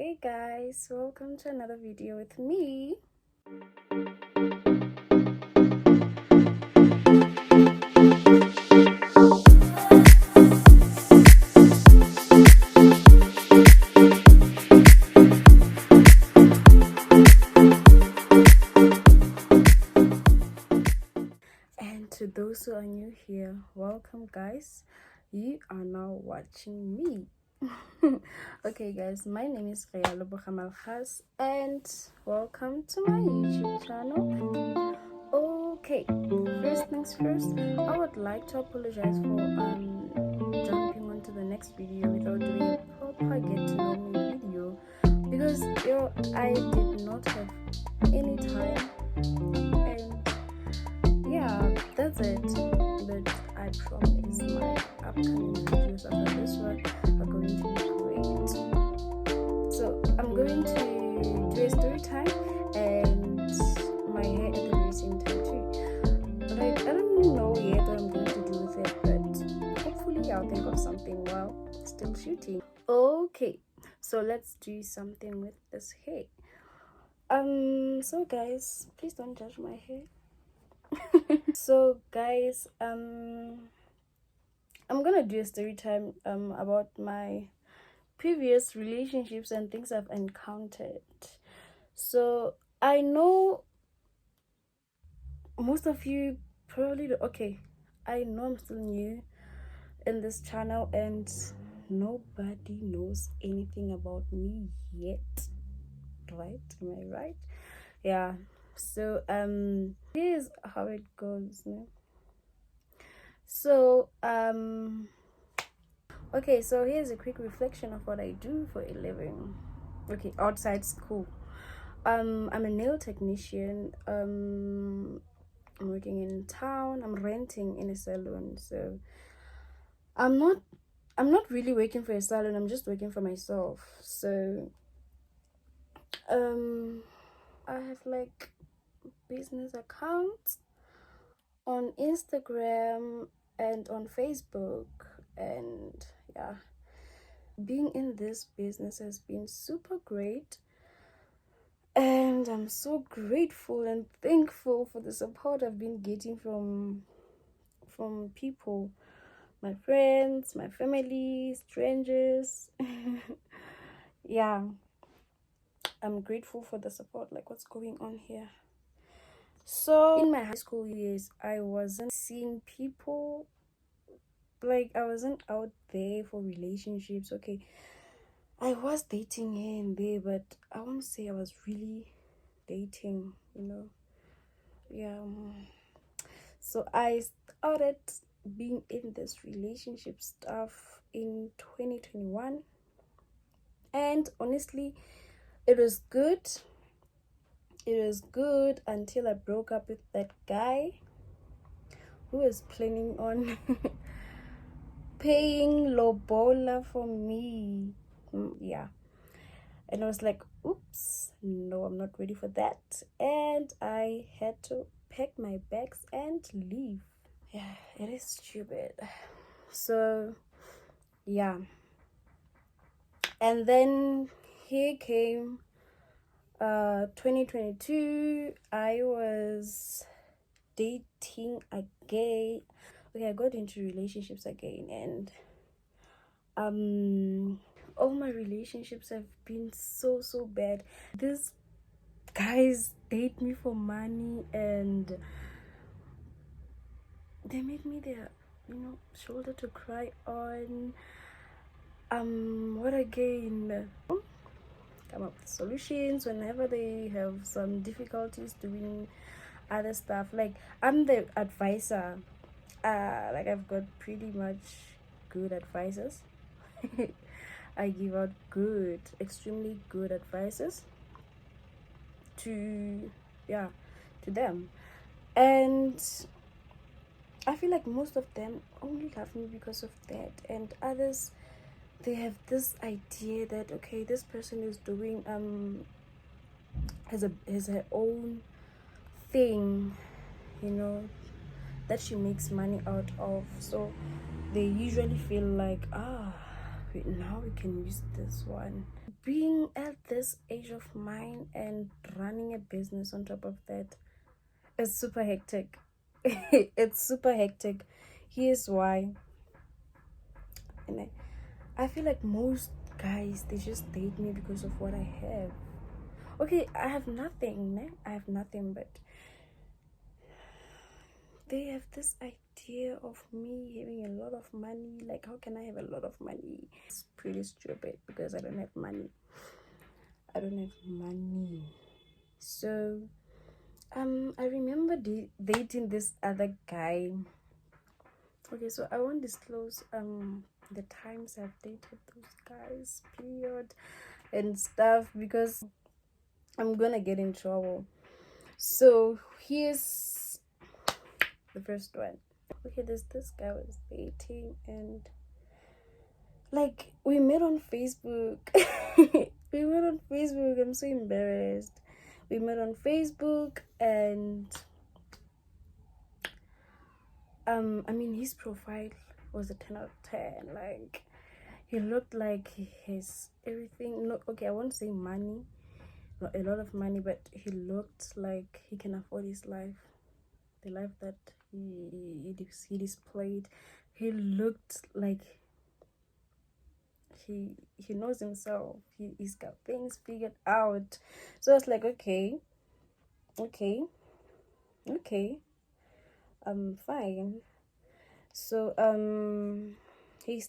Hey guys, welcome to another video with me. And to those who are new here, welcome guys. You are now watching me. Okay guys, my name is Rhea Lebogamal Khas and welcome to my YouTube channel. Okay, first things first, I would like to apologize for jumping onto the next video without doing a proper get to know me video because I did not have any time, and yeah, that's it. But I promise my upcoming videos after this one are going to be great. So I'm going to do a story time and my hair at the very same time too. Like, I don't know yet what I'm going to do with it, but hopefully I'll think of something while still shooting. Okay, so let's do something with this hair. So guys, please don't judge my hair. So guys, I'm gonna do a story time about my previous relationships and things I've encountered. So I know most of you probably okay, I know I'm still new in this channel and nobody knows anything about me yet, right? Am I right? Yeah. So here's how it goes, no? So okay, so here's a quick reflection of what I do for a living. Okay, outside school, I'm a nail technician. I'm working in town. I'm renting in a salon, so I'm not really working for a salon. I'm just working for myself. So I have like business accounts on Instagram and on Facebook, and yeah, being in this business has been super great, and I'm so grateful and thankful for the support I've been getting from people, my friends, my family, strangers. Yeah, I'm grateful for the support. Like, what's going on here? So in my high school years, I wasn't seeing people, like I wasn't out there for relationships. Okay, I was dating here and there, but I won't say I was really dating, yeah. So I started being in this relationship stuff in 2021, and honestly, it was good until I broke up with that guy who was planning on paying lobola for me. Yeah, and I was like, oops, no, I'm not ready for that, and I had to pack my bags and leave. Yeah, it is stupid. So yeah, and then here came 2022. I was dating again. Okay, I got into relationships again, and all my relationships have been so bad. These guys date me for money and they make me their shoulder to cry on. What again? Come up with solutions whenever they have some difficulties doing other stuff. Like, I'm the advisor. Like, I've got pretty much good advisors. I give out extremely good advices to them, and I feel like most of them only love me because of that, and others, they have this idea that okay, this person is doing has her own thing, that she makes money out of. So they usually feel like, now we can use this one. being at this age of mine and running a business on top of that is super hectic. It's super hectic. Here's why. And I feel like most guys, they just date me because of what I have. Okay, I have nothing, né? I have nothing, but they have this idea of me having a lot of money. Like, how can I have a lot of money? It's pretty stupid because I don't have money. I don't have money. So, I remember dating this other guy. Okay, so I won't disclose the times I've dated those guys, period, and stuff, because I'm gonna get in trouble. So here's the first one. Okay, this guy was dating, and like we met on Facebook. We met on Facebook. I'm so embarrassed. We met on Facebook, and I mean, his profile was a 10 out of 10. Like, he looked like his everything. No, okay, I won't say money, not a lot of money, but he looked like he can afford his life, the life that he displayed. He looked like he knows himself. He's got things figured out. So I was like, okay, okay, okay, fine. So he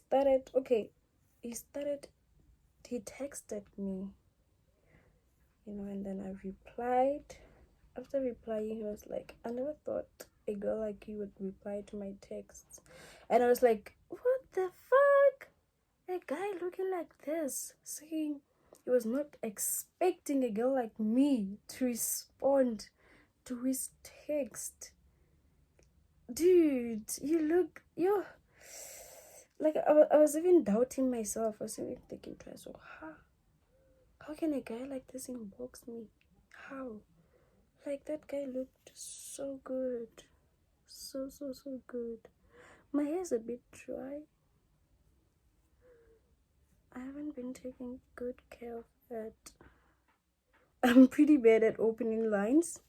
texted me, and then I replied. After replying, he was like, I never thought a girl like you would reply to my texts. And I was like, what the fuck? A guy looking like this, saying he was not expecting a girl like me to respond to his text. Dude, you like, I was even doubting myself. I was even thinking twice, so how can a guy like this inbox me? How? Like, that guy looked so good. So good. My hair's a bit dry. I haven't been taking good care of it. I'm pretty bad at opening lines.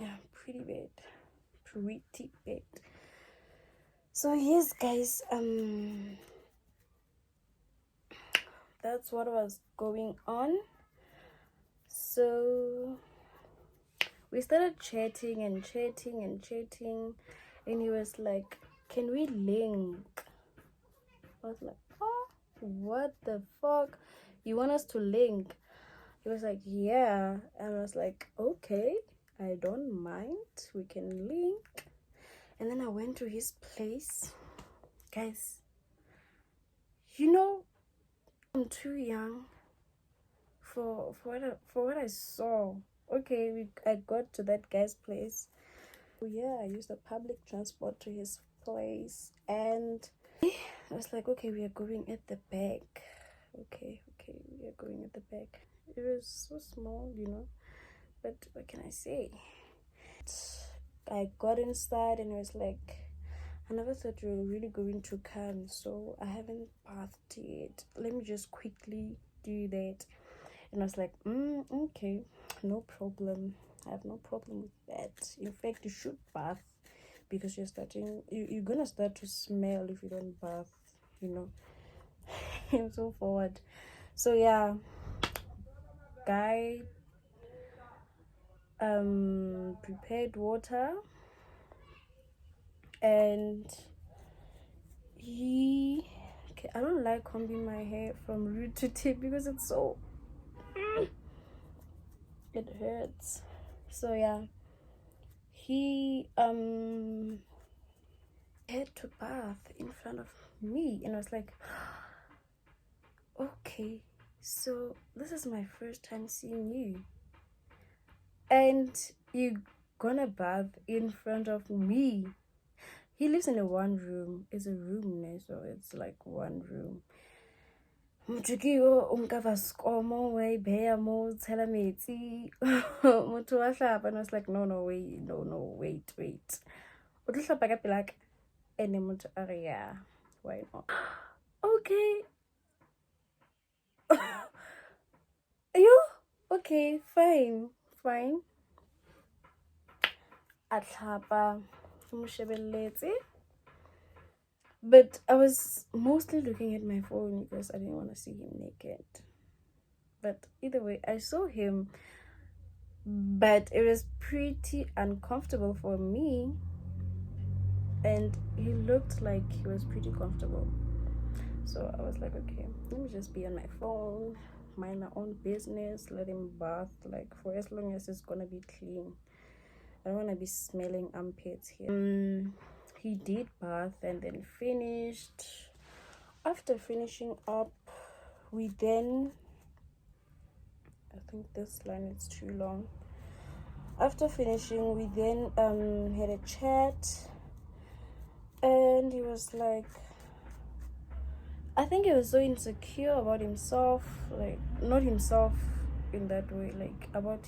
Yeah, pretty bad. Pretty bad. So yes, guys, that's what was going on. So we started chatting, and he was like, can we link? I was like, oh, what the fuck? You want us to link? He was like, yeah. And I was like, okay, I don't mind. We can link. And then I went to his place. Guys, I'm too young for what I saw. Okay, I got to that guy's place. Yeah, I used the public transport to his place, and I was like, okay, we are going at the back. Okay, we are going at the back. It was so small, but what can I say? I got inside, and it was like, I never thought you were really going to come, so I haven't bathed yet. Let me just quickly do that. And I was like, okay, no problem. I have no problem with that. In fact, you should bath, because you're gonna start to smell if you don't bath, and so forward. So yeah, guy prepared water, and I don't like combing my hair from root to tip because it's so it hurts. So yeah, he had to bath in front of me, and I was like, okay, so this is my first time seeing you, and you gonna bath in front of me. He lives in a one room. It's a room, so it's like one room. Motho ke yo o nka basekomo wa e beya mo tshela metsi. Motho wa hlapa, and I was like, no, wait. O tlo hlapa ka pela ka? And motho a re, yeah, why not? Okay, okay, fine. A tlhapa, ke mo shebelletse. But I was mostly looking at my phone because I didn't want to see him naked. But either way, I saw him, but it was pretty uncomfortable for me, and he looked like he was pretty comfortable. So I was like, okay, let me just be on my phone, mind my own business, let him bath, like, for as long as it's gonna be clean. I don't want to be smelling armpits here. He did bath and then finished. After finishing up, we then, I think this line is too long. After finishing, we then had a chat, and he was like, I think he was so insecure about himself, like, not himself in that way, like about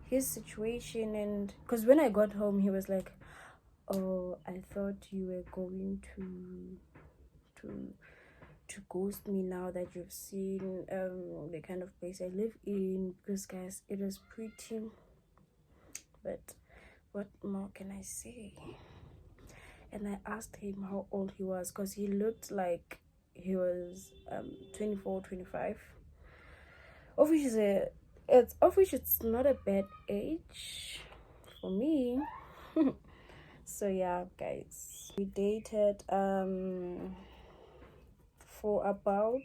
his situation. And because when I got home, he was like, oh, I thought you were going to ghost me now that you've seen the kind of place I live in. Because guys, it was pretty, but what more can I say? And I asked him how old he was, because he looked like he was 24, 25, of which is it's not a bad age for me. So yeah, guys, we dated for about,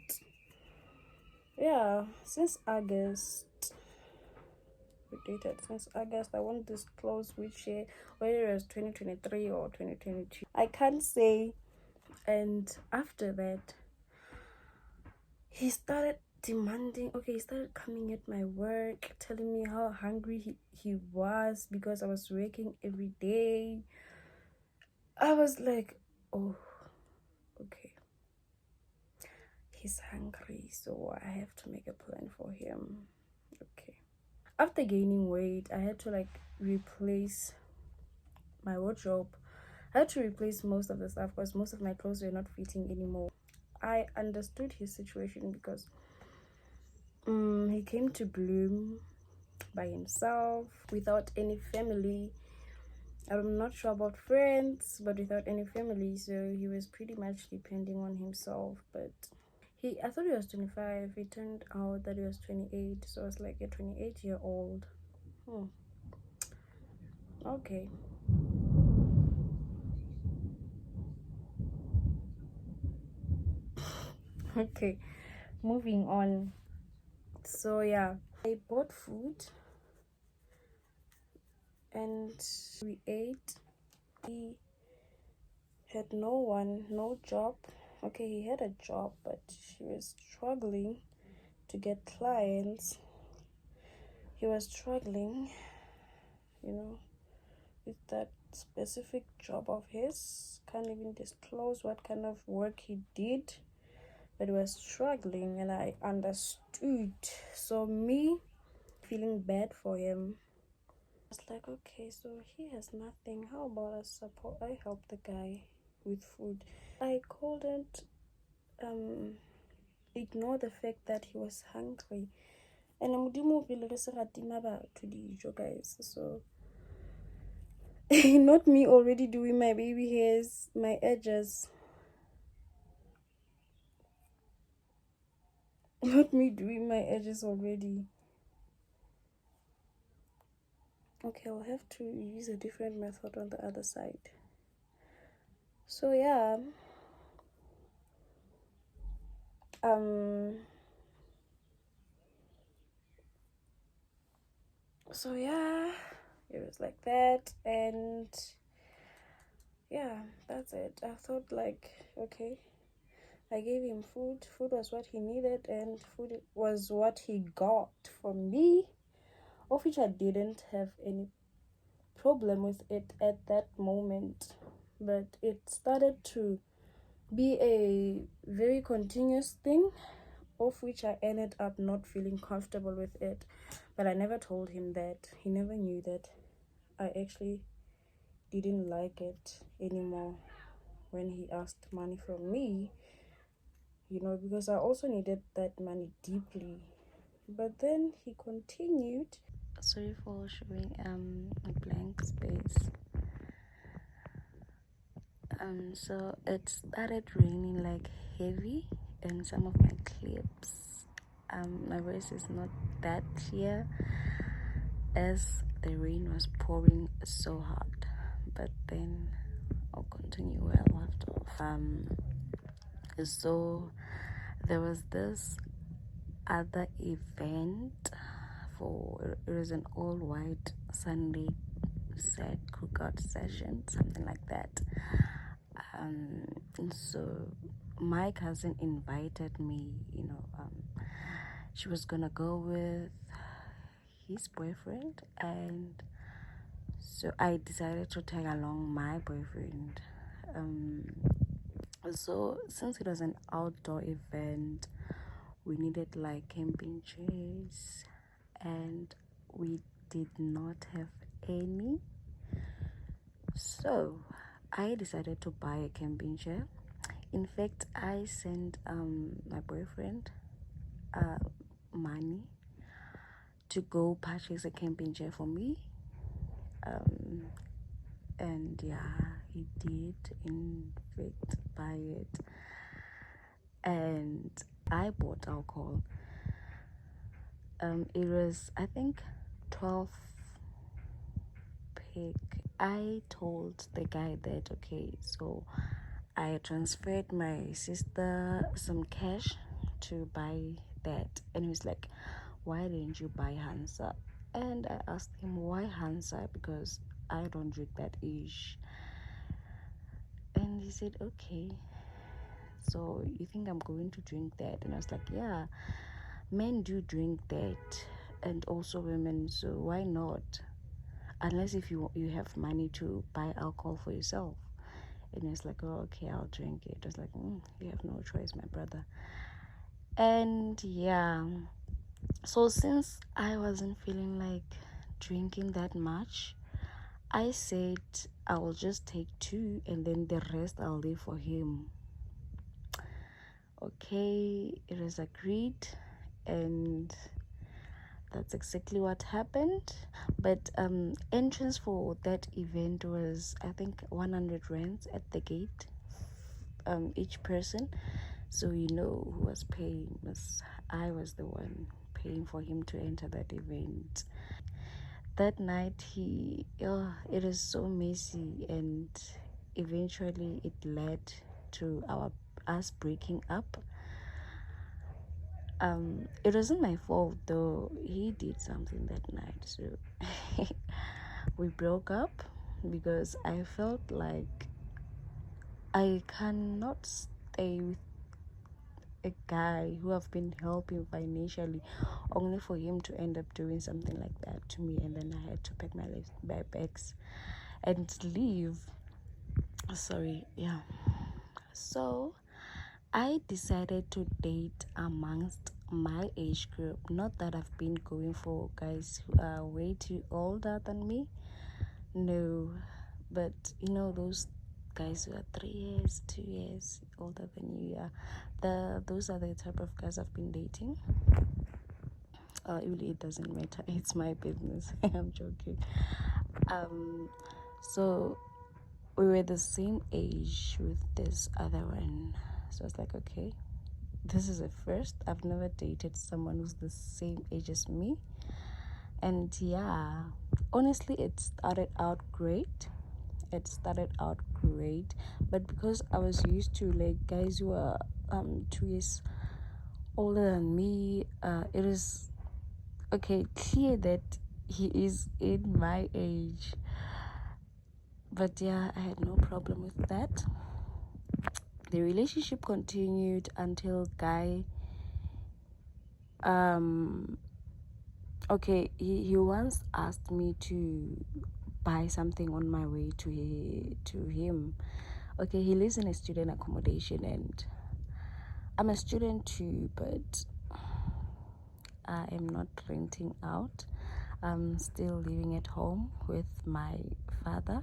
yeah, since August. We dated since August. I won't disclose which year, whether it was 2023 or 2022, I can't say. And after that, he started demanding, okay, he started coming at my work, telling me how hungry he was because I was working every day. I was like, oh, okay, he's hungry, so I have to make a plan for him. Okay. After gaining weight, I had to like replace my wardrobe. I had to replace most of the stuff because most of my clothes were not fitting anymore. I understood his situation because he came to Bloom by himself without any family. I'm not sure about friends, but without any family, so he was pretty much depending on himself. But I thought he was 25. It turned out that he was 28, so I was like a 28-year-old. Okay. Okay, moving on. So yeah, I bought food and we ate. He had no job. Okay, he had a job, but he was struggling to get clients. He was struggling, with that specific job of his. Can't even disclose what kind of work he did, but he was struggling, and I understood. So me feeling bad for him, I was like, okay, so he has nothing. How about I help the guy with food. I couldn't ignore the fact that he was hungry. And guys. So not me already doing my baby hairs, my edges. Not me doing my edges already. Okay, I'll have to use a different method on the other side. So yeah, so yeah, it was like that. And yeah, that's it. I thought like, okay, I gave him food. Food was what he needed, and food was what he got from me, of which I didn't have any problem with it at that moment. But it started to be a very continuous thing, of which I ended up not feeling comfortable with it. But I never told him that. He never knew that I actually didn't like it anymore when he asked money from me, because I also needed that money deeply. But then he continued. Sorry for showing a blank space. So it started raining like heavy in some of my clips. My voice is not that clear as the rain was pouring so hard, but then I'll continue where I left off. So there was this other event for, it was an all white Sunday set cookout session, something like that. And so my cousin invited me, she was gonna go with his boyfriend, and so I decided to tag along my boyfriend. So since it was an outdoor event, we needed like camping chairs, and we did not have any. So I decided to buy a camping chair. In fact, I sent my boyfriend money to go purchase a camping chair for me. And yeah, he did in fact buy it. And I bought alcohol. It was, I think, 12 pick. I told the guy that, okay, so I transferred my sister some cash to buy that, and he was like, why didn't you buy Hansa? And I asked him, why Hansa? Because I don't drink that ish. And he said, okay, so you think I'm going to drink that? And I was like, yeah, men do drink that, and also women, so why not? Unless if you have money to buy alcohol for yourself. And it's like, oh, okay, I'll drink it. It was like, you have no choice, my brother. And yeah, so since I wasn't feeling like drinking that much, I said I will just take 2 and then the rest I'll leave for him. Okay, it was agreed, and that's exactly what happened. But entrance for that event was, I think, 100 rands at the gate, each person. So who was paying was, I was the one paying for him to enter that event. That night it was so messy, and eventually it led to us breaking up. It wasn't my fault though, he did something that night, so we broke up because I felt like I cannot stay with a guy who have been helping financially only for him to end up doing something like that to me, and then I had to pack my bags and leave. Sorry, yeah. So I decided to date amongst my age group. Not that I've been going for guys who are way too older than me. No, but those guys who are 3 years, 2 years older than you. Yeah, those are the type of guys I've been dating. It doesn't matter. It's my business. I'm joking. So we were the same age with this other one. So I was like, okay, this is a first. I've never dated someone who's the same age as me. And yeah, honestly, it started out great. But because I was used to like guys who are 2 years older than me, it is clear that he is in my age. But yeah, I had no problem with that. The relationship continued until guy he once asked me to buy something on my way to him. Okay, he lives in a student accommodation, and I'm a student too, but I am not renting out. I'm still living at home with my father.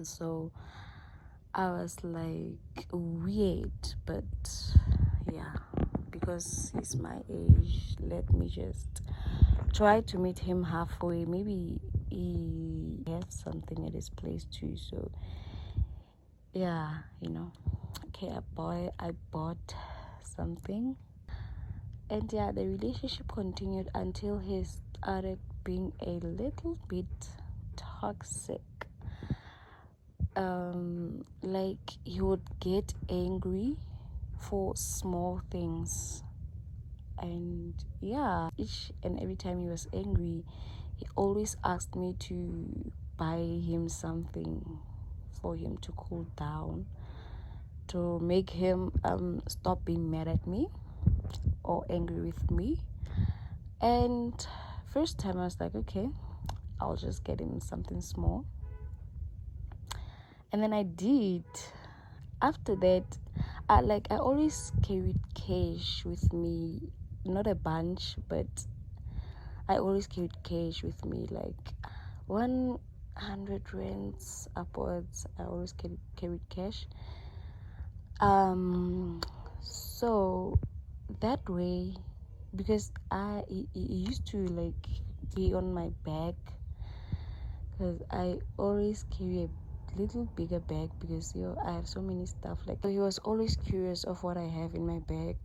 So I was like, weird, but yeah, because because he's my age, let me just try to meet him halfway. Maybe he has something at his place too. So yeah, okay, I bought something, and yeah, the relationship continued until he started being a little bit toxic. Like, he would get angry for small things, and yeah, each and every time he was angry, he always asked me to buy him something for him to cool down, to make him stop being mad at me or angry with me. And first time I was like, okay, I'll just get him something small, and then I did. After that, I always carried cash with me, not a bunch, but I always carried cash with me, like 100 rands upwards. I always carried cash. So that way, because he used to like be on my back, because I always carry a little bigger bag, because I have so many stuff. Like, so he was always curious of what I have in my bag,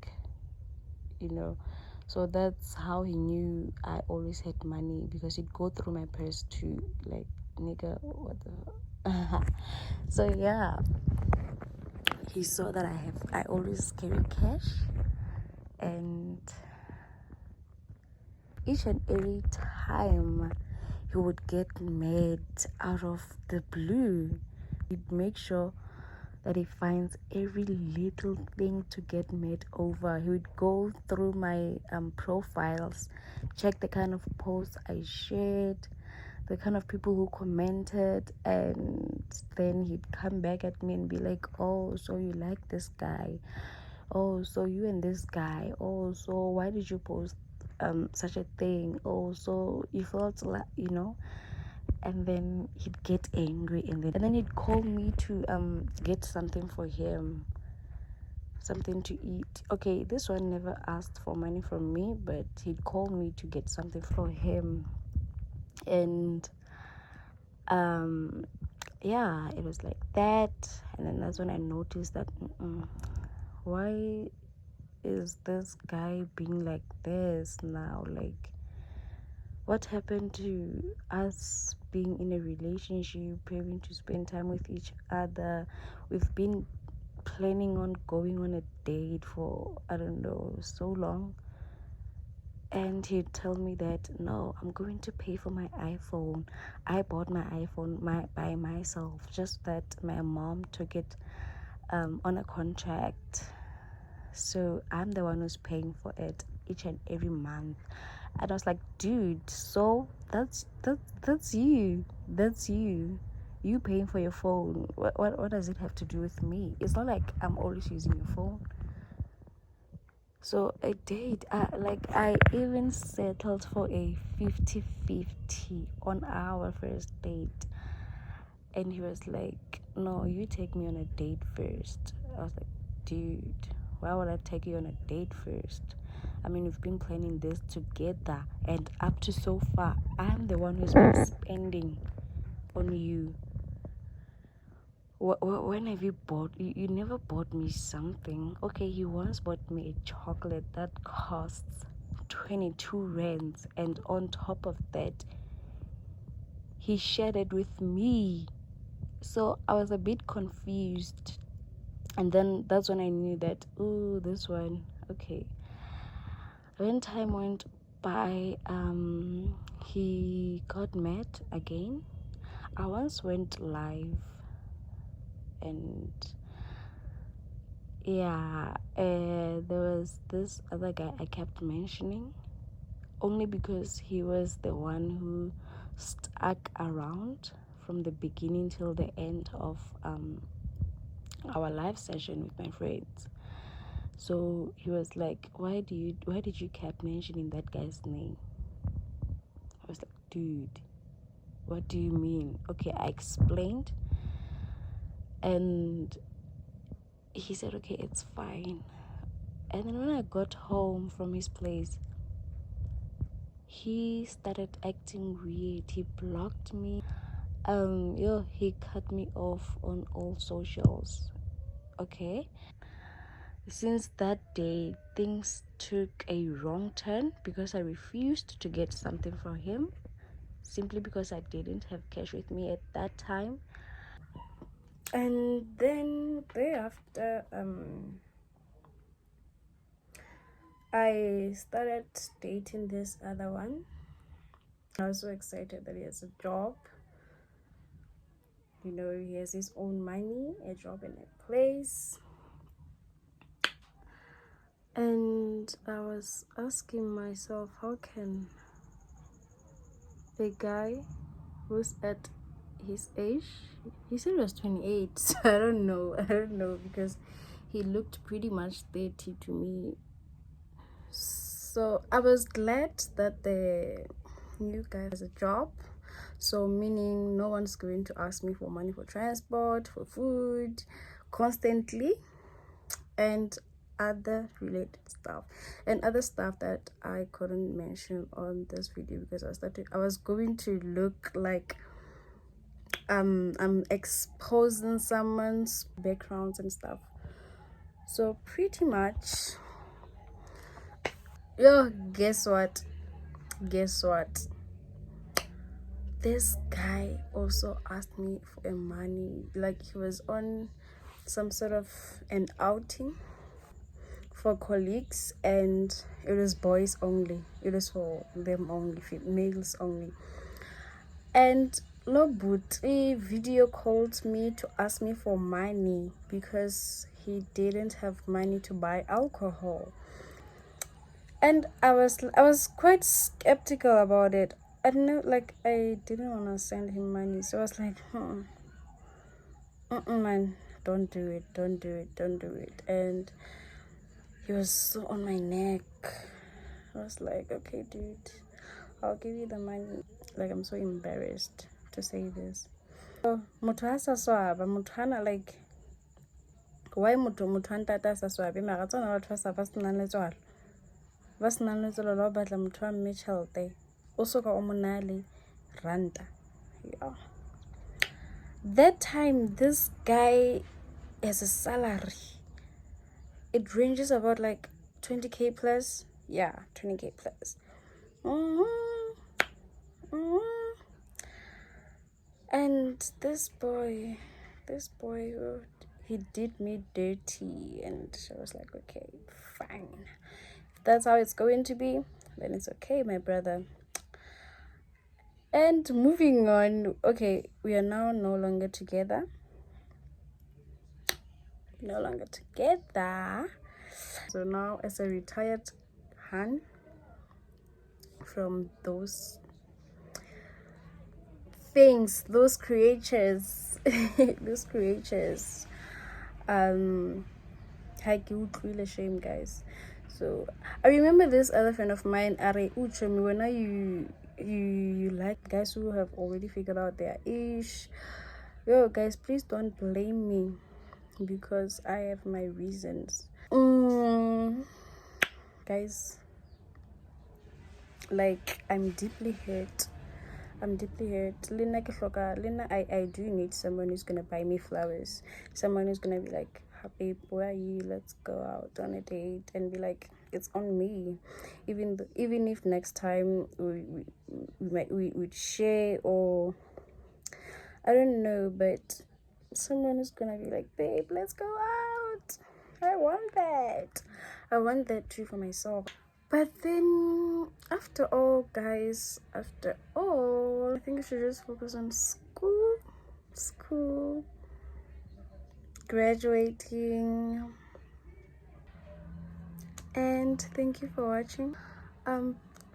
so that's how he knew I always had money, because he'd go through my purse to like, nigga, what the so yeah, he saw that I always carry cash, and each and every time he would get mad out of the blue, he'd make sure that he finds every little thing to get mad over. He would go through my profiles, check the kind of posts I shared, the kind of people who commented, and then he'd come back at me and be like, oh, so you like this guy, oh, so you and this guy, oh, so why did you post such a thing, oh, so you felt like, and then he'd get angry, and then he'd call me to get something for him, something to eat. Okay, this one never asked for money from me, but he'd call me to get something for him. And yeah, it was like that. And then that's when I noticed that why is this guy being like this now? Like, what happened to us being in a relationship, having to spend time with each other? We've been planning on going on a date for, I don't know, so long. And he'd tell me that, no, I'm going to pay for my iPhone. I bought my iPhone by myself, just that my mom took it on a contract. So I'm the one who's paying for it each and every month. And I was like, dude, so that's you. That's you. You paying for your phone. What does it have to do with me? It's not like I'm always using your phone. So I did. I even settled for a 50-50 on our first date. And he was like, no, you take me on a date first. I was like, dude, why would I take you on a date first? I mean, we've been planning this together, and up to so far, I'm the one who's been spending on you. When have you bought? You never bought me something. Okay, you once bought me a chocolate that costs 22 rands, and on top of that, he shared it with me. So I was a bit confused, and then that's when I knew that, oh, this one, okay. When time went by, he got mad again. I once went live, and yeah, there was this other guy I kept mentioning, only because he was the one who stuck around from the beginning till the end of our live session with my friends. So he was like, why did you keep mentioning that guy's name? I was like, dude, what do you mean? Okay, I explained, and he said, okay, it's fine. And then when I got home from his place, he started acting weird. He blocked me. He cut me off on all socials. Okay. Since that day, things took a wrong turn because I refused to get something from him simply because I didn't have cash with me at that time. And then thereafter, I started dating this other one. I was so excited that he has a job. You know, he has his own money, a job in a place. And I was asking myself, how can a guy who's at his age, he said he was 28, so I don't know, because he looked pretty much 30 to me. So I was glad that the new guy has a job, so meaning no one's going to ask me for money for transport, for food constantly, and other related stuff, and other stuff that I couldn't mention on this video because I was going to look like I'm exposing someone's backgrounds and stuff. So pretty much, guess what this guy also asked me for money. Like, he was on some sort of an outing for colleagues, and it was boys only. It was for them only, males only. And Lobuti video called me to ask me for money because he didn't have money to buy alcohol. And I was quite skeptical about it. I didn't want to send him money, so I was like, man, don't do it. And he was so on my neck. I was like, okay, dude, I'll give you the money. Like, I'm so embarrassed to say this. So muthu swaba muthu like, why muthu ntata sa swabe mara tsona batho ba sa ba senang letswalo lo batla motho wa mme tšhelete o soka o monale ranta. Yeah. That time, this guy has a salary. It ranges about like 20k plus. Yeah, 20k plus. And this boy, he did me dirty, and I was like, okay, fine. If that's how it's going to be, then it's okay, my brother. And moving on, okay, we are now no longer together. So now, as a retired Han from those things, those creatures, shame, guys. So I remember this other friend of mine, Are Uchemi, when you like guys who have already figured out their ish. Guys, please don't blame me because I have my reasons. Guys, like, I'm deeply hurt. Lena, I do need someone who's gonna buy me flowers. Someone who's gonna be like, happy, where are you? Let's go out on a date, and be like, it's on me. Even if next time we would share, or I don't know, but someone who's gonna be like, babe, let's go out. I want that too for myself. But then, after all, guys, I think I should just focus on school, graduating. And thank you for watching.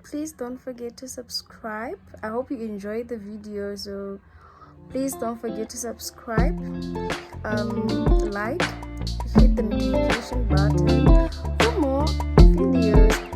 Please don't forget to subscribe. I hope you enjoyed the video, so please don't forget to subscribe, like, hit the notification button for more videos.